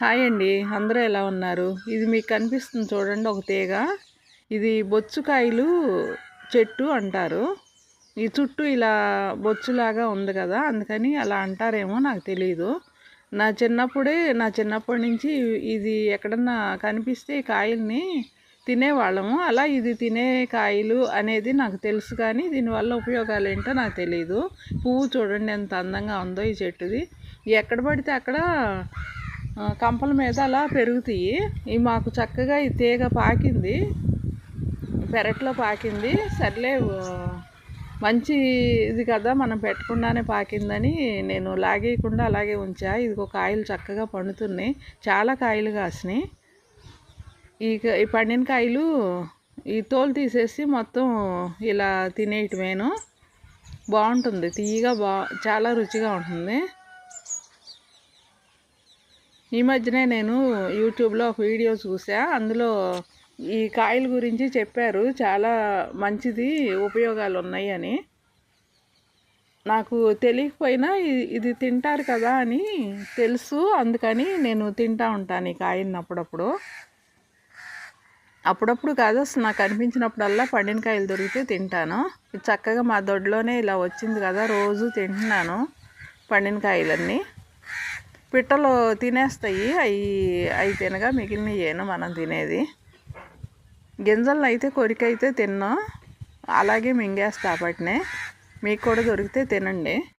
Hi అండి, అందరూ ఎలా ఉన్నారు? ఇది మీకు కనిపిస్తుంది చూడండి, ఒక తీగ. ఇది బొచ్చుకాయలు చెట్టు అంటారు. ఈ చుట్టూ ఇలా బొచ్చులాగా ఉంది కదా, అందుకని అలా అంటారేమో, నాకు తెలియదు. నా చిన్నప్పటి నుంచి ఇది ఎక్కడన్నా కనిపిస్తే ఈ కాయల్ని తినేవాళ్ళము. అలా ఇది తినే కాయలు అనేది నాకు తెలుసు, కానీ దీనివల్ల ఉపయోగాలు ఏంటో నాకు తెలియదు. పువ్వు చూడండి ఎంత అందంగా ఉందో ఈ చెట్టుది. ఎక్కడ పడితే అక్కడ కంపల మీద అలా పెరుగుతాయి. ఇవి మాకు చక్కగా ఈ తీగ పాకింది, పెరట్లో పాకింది. సర్లే, మంచి ఇది కదా, మనం పెట్టకుండానే పాకిందని నేను లాగేయకుండా అలాగే ఉంచా. ఇదిగో కాయలు చక్కగా పండుతున్నాయి, చాలా కాయలు కాసినాయి. ఈ పండిన కాయలు ఈ తోలు తీసేసి మొత్తం ఇలా తినేయటమేను. బాగుంటుంది, తీయగా చాలా రుచిగా ఉంటుంది. ఈ మధ్యనే నేను యూట్యూబ్లో ఒక వీడియో చూసా. అందులో ఈ కాయల గురించి చెప్పారు, చాలా మంచిది, ఉపయోగాలు ఉన్నాయి అని. నాకు తెలియకపోయినా ఇది తింటారు కదా అని తెలుసు, అందుకని నేను తింటా ఉంటాను ఈ కాయని అప్పుడప్పుడు కాదు, అసలు నాకు అనిపించినప్పుడల్లా పండిన కాయలు దొరికితే తింటాను. చక్కగా మా దొడ్లోనే ఇలా వచ్చింది కదా, రోజు తింటున్నాను పండిన కాయలన్నీ. పిట్టలు తినేస్తాయి, అవి తినగా మిగిలినయేను మనం తినేది. గింజలను అయితే కొరికైతే తిన్నాం, అలాగే మింగేస్తా. అప్పటినే మీకు కూడా దొరికితే తినండి.